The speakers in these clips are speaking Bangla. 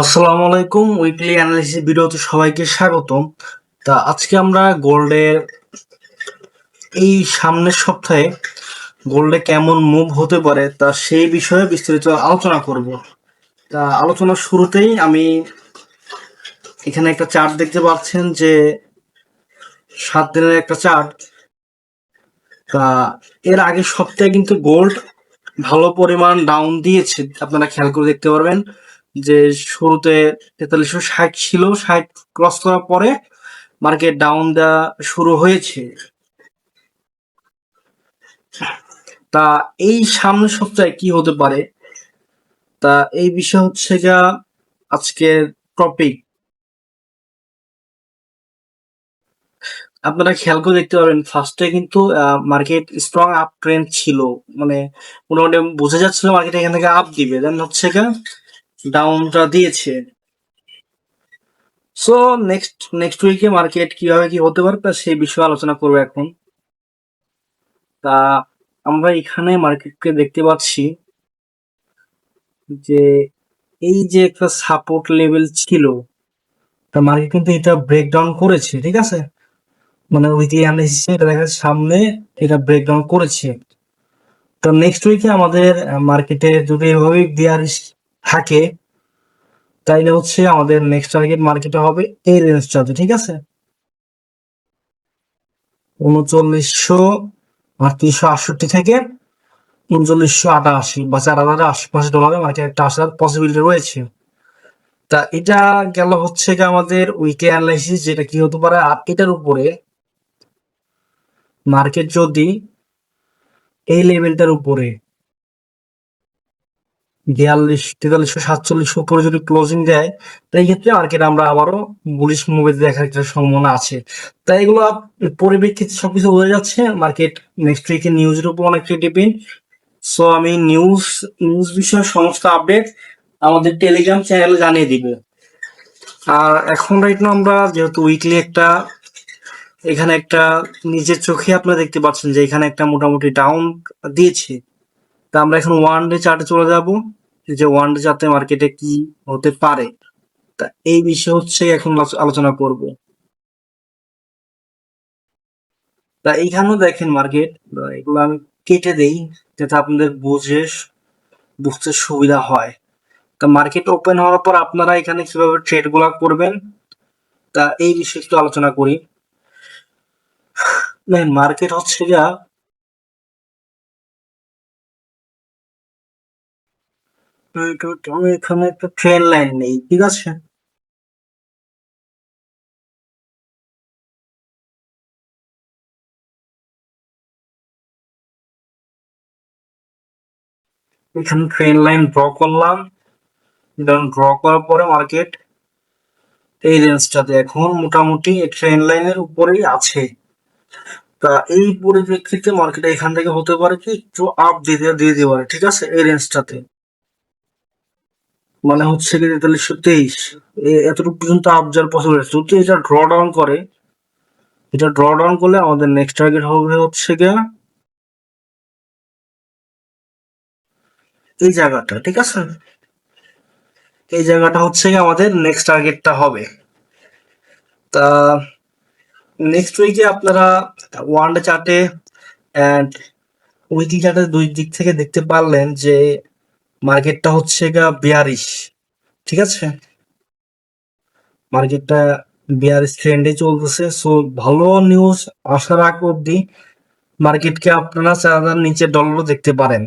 আসসালামু আলাইকুম। উইকলি অ্যানালিসিস ভিডিওতে সবাইকে স্বাগতম। আজকে আমরা গোল্ডের এই সামনের সপ্তাহে গোল্ডে কেমন মুভ হতে পারে সেই বিষয়ে বিস্তারিত আলোচনা করব। আলোচনার শুরুতেই আমি এখানে একটা চার্ট দেখতে পাচ্ছেন যে 7 দিনের একটা চার্ট। তা এর আগের সপ্তাহে কিন্তু গোল্ড ভালো পরিমাণ ডাউন দিয়েছে, আপনারা খেয়াল করে দেখতে পারবেন যে শুরুতে 4360 ছিল, 60 ক্রস করার পরে মার্কেট ডাউন দেওয়া শুরু হয়েছে। তা এই সামনের সপ্তাহে কি হতে পারে, এই বিষয় হচ্ছে যা আজকের টপিক। আপনারা খেয়াল করে দেখতে পারবেন ফার্স্টে কিন্তু মার্কেট স্ট্রং আপ ট্রেন্ড ছিল, মানে মোটামুটি বোঝা যাচ্ছিল মার্কেট এখান থেকে আপ দিবে, দেন হচ্ছে গা ডাউনটা দিয়েছে। সো নেক্সট উইকে মার্কেট কিভাবে কি হতে পারে সেই বিষয়ে আলোচনা করবো এখন। তা আমরা এখানে মার্কেটকে দেখতে পাচ্ছি যে এই যে একটা সাপোর্ট লেভেল ছিল, মার্কেট কিন্তু এটা ব্রেকডাউন করেছে, ঠিক আছে, মানে উইকলি অ্যানালিসিসে এটা দেখা যাচ্ছে সামনে এটা ব্রেকডাউন করেছে। তো নেক্সট উইকে আমাদের মার্কেটে যদি এভাবে বিয়ারিশ থাকে তাইলে হচ্ছে আমাদের নেক্সট টার্গেট মার্কেটে হবে এই রেঞ্জটাতে, ঠিক আছে, 3968 থেকে 3988 বা 4000 আশপাশে ডলারে মার্কেট একটা আসার পসিবিলিটি রয়েছে। এটা গেল হচ্ছে কি আমাদের উইকলি অ্যানালাইসিস, যেটা কি হতে পারে। আর এটার উপরে মার্কেট যদি এই লেভেলটার উপরে 4300-4347 উপরে যদি ক্লোজিং দেয়, এই ক্ষেত্রে মার্কেট আমরা আবারও বুলিশ মুভে দেখার একটা সম্ভাবনা আছে। তাই এগুলো পরিপ্রেক্ষিতে সবকিছু বোঝা যাচ্ছে মার্কেট নেক্সট উইকে নিউজের উপর অনেকটা ডিপেন্ড। সো আমি নিউজ বিষয়ে সমস্ত আপডেট আমাদের টেলিগ্রাম চ্যানেলে জানিয়ে দিবে। আর এখন রাইট নাও আমরা যেহেতু উইকলি এখানে একটা নিজের চোখে আপনারা দেখতে পাচ্ছেন যে এখানে একটা মোটামুটি ডাউন দিয়েছে। আমরা এখন ওয়ান ডে চার্টে চলে যাব, যে ওয়ান ডে চার্টে মার্কেটে কি হতে পারে এই বিষয়ে হচ্ছে এখন আলোচনা করব। এইখানেও দেখেন মার্কেট, এগুলো আমি কেটে দেই যাতে আপনাদের বুঝতে সুবিধা হয়। মার্কেট ওপেন হওয়ার পর আপনারা এখানে কিভাবে ট্রেড গুলা করবেন এই বিষয়ে একটু আলোচনা করি। মার্কেট হচ্ছে যা এখানে একটা ট্রেন লাইন নেই, ঠিক আছে, এখানে ট্রেন লাইন ড্র করলাম। ড্র করার পরে মার্কেট এই রেঞ্জটাতে এখন মোটামুটি ট্রেন লাইনের উপরেই আছে। এই পরিপ্রেক্ষিতে মার্কেট এখান থেকে হতে পারে কি একটু আপ দিয়ে পারে, ঠিক আছে, এই রেঞ্জটাতে, মানে হচ্ছে কি 4323 এতটুকু পর্যন্ত আপ যাওয়ার পসিবল। যদি এটা ড্র ডাউন করলে আমাদের নেক্সট টার্গেট হবে হচ্ছে গিয়া এই জায়গাটা, ঠিক আছে, এই জায়গাটা হচ্ছে গিয়ে আমাদের নেক্সট টার্গেটটা হবে। তা নেক্সট উইকে আপনারা ওয়ান ডে চার্টে এন্ড উইকলি চার্টে দুই দিক থেকে দেখতে পারলেন যে মার্কেটটা হচ্ছে গা বিয়ারিশ, ঠিক আছে, মার্কেটটা বিয়ারিশ ট্রেন্ডে চলতেছে। সো ভালো নিউজ আসার আগ অব্দি মার্কেটকে আপনারা 4000 নিচে ডলারও দেখতে পারেন।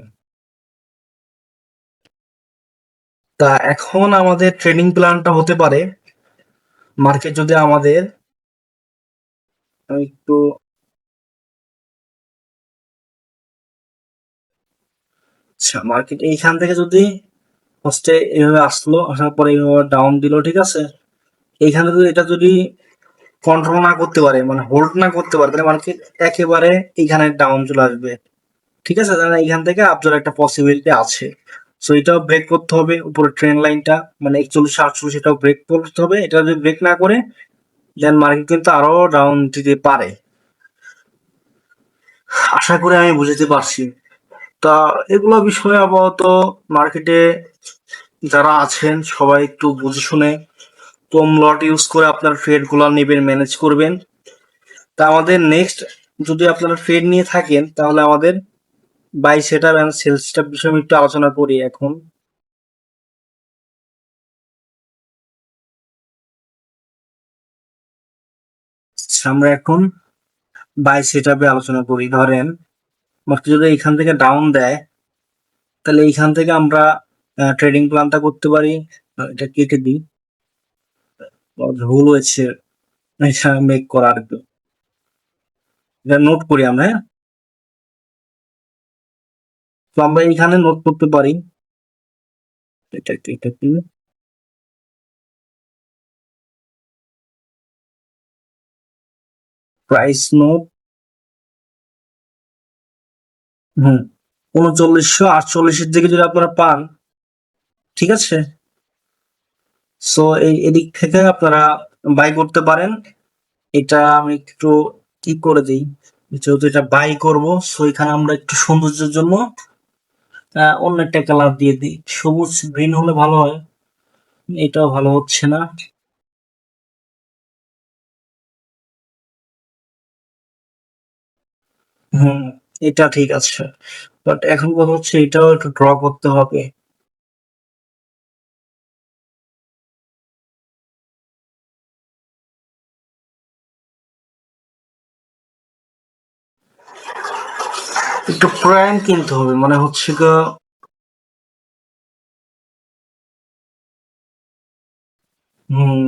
এখন আমাদের ট্রেডিং প্ল্যানটা হতে পারে মার্কেট যদি আমাদের একটু মার্কেট এইখান থেকে যদি ফার্স্টে এইভাবে আসার পরে এইভাবে ডাউন দিল, ঠিক আছে, এইখানে যদি এটা যদি কন্ট্রোল না করতে পারে, মানে হোল্ড না করতে পারে, তাহলে মার্কেট একেবারে এইখানে ডাউন চলে আসবে, ঠিক আছে, তাহলে এইখান থেকে আপ যাওয়ার একটা পসিবিলিটি আছে। সো এটাও ব্রেক করতে হবে, উপরে ট্রেন লাইনটা মানে 41-48 এটাও ব্রেক করতে হবে। এটা যদি ব্রেক না করে দেন মার্কেট কিন্তু আরো ডাউন দিতে পারে। আশা করি আমি বুঝতে পারছি। তা এগুলো বিষয়ে আপাতত মার্কেটে যারা আছেন সবাই একটু বুঝে শুনে কম লট ইউজ করে আপনার ট্রেড গুলো নেবেন, ম্যানেজ করবেন। তা আমাদের নেক্সট, যদি আপনারা ট্রেড নিয়ে থাকেন তাহলে আমাদের buy setup and sell setup বিষয়ে আমি একটু আলোচনা করি এখন। আমরা এখন বাই সেটআপে আলোচনা করি। ধরেন মার্কেট যদি এখান থেকে ডাউন দেয় তাহলে এইখান থেকে আমরা ট্রেডিং প্ল্যানটা করতে পারি। এটা কেটে দিই, ভুল হয়েছে এটা মেক করার, এটা নোট করি আমরা, হ্যাঁ। তো আমরা এইখানে নোট করতে পারি, এটা কি প্রাইস নোট, হুম, 3948 দিকে যদি আপনারা পান, ঠিক আছে, সো এই এদিক থেকে আপনারা বাই করতে পারেন। এটা আমি একটু ঠিক করে দিই, যেহেতু এটা বাই করব, সো এখানে আমরা একটু সৌন্দর্যের জন্য অন্য একটা কালার দিয়ে দিই, সবুজ গ্রিন হলে ভালো হয়, এটাও ভালো হচ্ছে না। হুম, এটা ঠিক আছে, বাট এখন কথা হচ্ছে এটাও একটু ড্র করতে হবে। একটু প্রাইম কিনতে হবে, মানে হচ্ছে গা, হুম,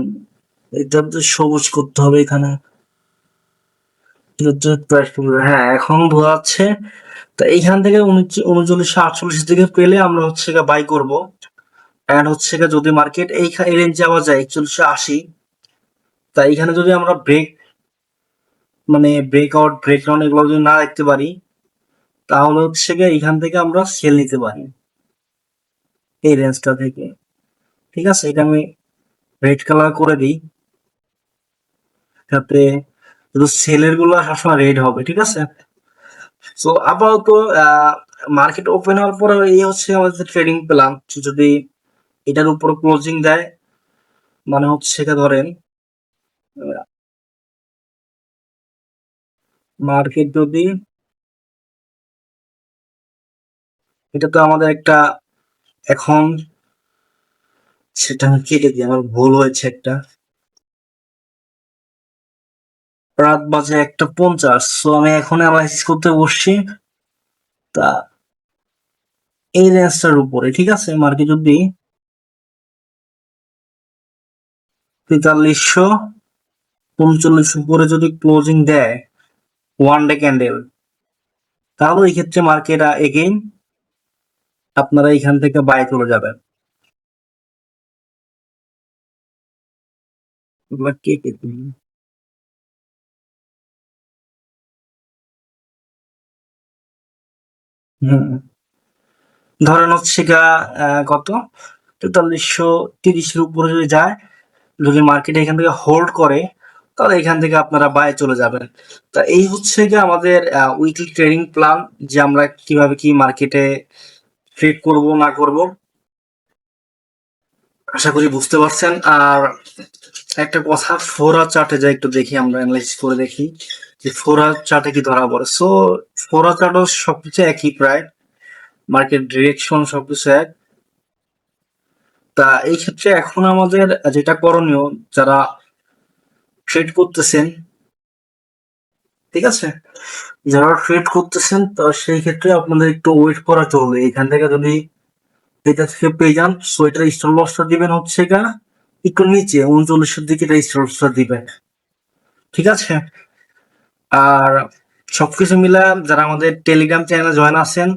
এটা তো সবুজ করতে হবে এখানে, এটা তো price পড়বে। হ্যাঁ, এখন বোঝা যাচ্ছে। তা এইখান থেকে 3948 দিকে পেলে আমরা হচ্ছে গা বাই করব। এন্ড হচ্ছে গা যদি মার্কেট এই রেঞ্জে আবার যায় 4180, তা এইখানে যদি আমরা ব্রেক, মানে ব্রেকআউট ব্রেকডাউন এগুলো যদি না দেখতে পারি, তাহলে হচ্ছে গিয়ে এইখান থেকে আমরা সেল নিতে পারি এই রেঞ্জটা থেকে। ঠিক আছে, এটা আমি রেড কালার করে দিই, যাতে শুধু সেলের গুলো সবসময় রেড হবে, ঠিক আছে। সো আপাতত মার্কেট ওপেন হওয়ার পরে এই হচ্ছে আমাদের ট্রেডিং প্ল্যান। যদি এটার উপর ক্লোজিং দেয়, মানে হচ্ছে গিয়ে ধরেন মার্কেট যদি, এটা তো আমাদের একটা, এখন সেটা আমি কেটে দিই, আমার ভুল হয়েছে একটা, রাত বাজে 1:50, সো আমি এখন অ্যানালাইসিস করতে বসছি। তা এই রেঞ্জটার উপরে, ঠিক আছে, মার্কেট যদি 4339 উপরে যদি ক্লোজিং দেয় ওয়ান ডে ক্যান্ডেল, তাহলে এই ক্ষেত্রে মার্কেট এগেইন আপনারা এখান থেকে বাই করে যাবেন। এবার কে কে দিলেন? হুম, ধরেন হচ্ছে গা কত 4330 উপরে যদি যায়, যদি মার্কেট এখান থেকে হোল্ড করে, তাহলে এখান থেকে আপনারা বাই চলে যাবেন। তা এই হচ্ছে গিয়ে আমাদের উইকলি ট্রেডিং প্ল্যান, যে আমরা কিভাবে কি মার্কেটে ট্রেড করব না করব। আশা করি বুঝতে পারছেন। আর একটা কথা, 4 আওয়ার চার্টে যাই একটু দেখি, আমরা অ্যানালাইসিস করে দেখি যে 4 আওয়ার চার্টে কি ধরা পড়ে। সো 4 আওয়ার চার্টও সবকিছু একই প্রায়, মার্কেট ডিরেকশন সবকিছু এক। তা এই ক্ষেত্রে এখন আমাদের যেটা করণীয়, যারা ট্রেড করতেছেন, ঠিক আছে, যারা ট্রেড করতেছেন, তো সেই ক্ষেত্রে আপনাদের একটু ওয়েট করা চলবে। এখান থেকে যদি এটা থেকে পেয়ে যান, সো এটার স্টপ লসটা দিবেন হচ্ছে গা একটু নিচে 39-এর দিকে এটা স্টপ লসটা দিবেন, ঠিক আছে। আর সবকিছু মিলা যারা আমাদের টেলিগ্রাম চ্যানেলে জয়েন আছেন,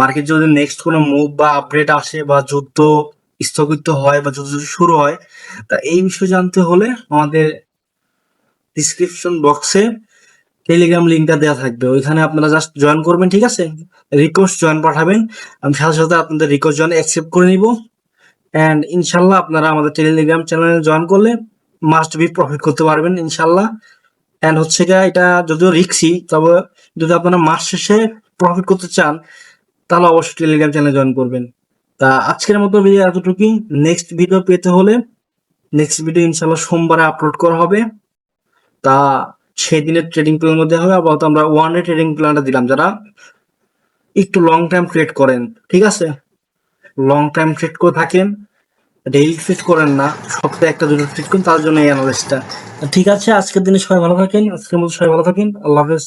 মার্কেট যদি নেক্সট কোনো মুভ বা আপডেট আসে বা যুদ্ধ স্থগিত হয় বা যুদ্ধ যদি শুরু হয়, তা এই বিষয়ে জানতে হলে আমাদের ডিসক্রিপশন বক্সে টেলিগ্রাম লিঙ্কটা দেওয়া থাকবে, ওইখানে আপনারা জাস্ট জয়েন করবেন, ঠিক আছে, রিকোয়েস্ট জয়েন পাঠাবেন, আমি সাথে সাথে আপনাদের রিকোয়েস্ট জয়েন অ্যাকসেপ্ট করে নিব। অ্যান্ড ইনশাল্লাহ আপনারা আমাদের টেলিগ্রাম চ্যানেলে জয়েন করলে মাস্ট বি প্রফিট করতে পারবেন ইনশাল্লাহ। অ্যান্ড হচ্ছে গিয়ে এটা যদিও রিক্সি, তবে যদি আপনারা মাস শেষে প্রফিট করতে চান, তাহলে অবশ্যই টেলিগ্রাম চ্যানেলে জয়েন করবেন। তা আজকের মতো ভিডিও এতটুকুই। নেক্সট ভিডিও পেতে হলে নেক্সট ভিডিও ইনশাল্লাহ সোমবারে আপলোড করা হবে। তা সেদিনের ট্রেডিং প্ল্যান মধ্যে হবে। আপাতত আমরা ওয়ান ডে ট্রেডিং প্ল্যানটা দিলাম, যারা একটু লং টাইম ট্রেড করেন, ঠিক আছে, লং টাইম ট্রেড করে থাকেন, ডেইলি ট্রেড করেন না, সপ্তাহে একটা দুটো ট্রেড করেন, তার জন্য এই অ্যানালিসিসটা। ঠিক আছে, আজকের দিনে সবাই ভালো থাকেন, আজকের মতো সবাই ভালো থাকেন, আল্লাহ হাফেজ।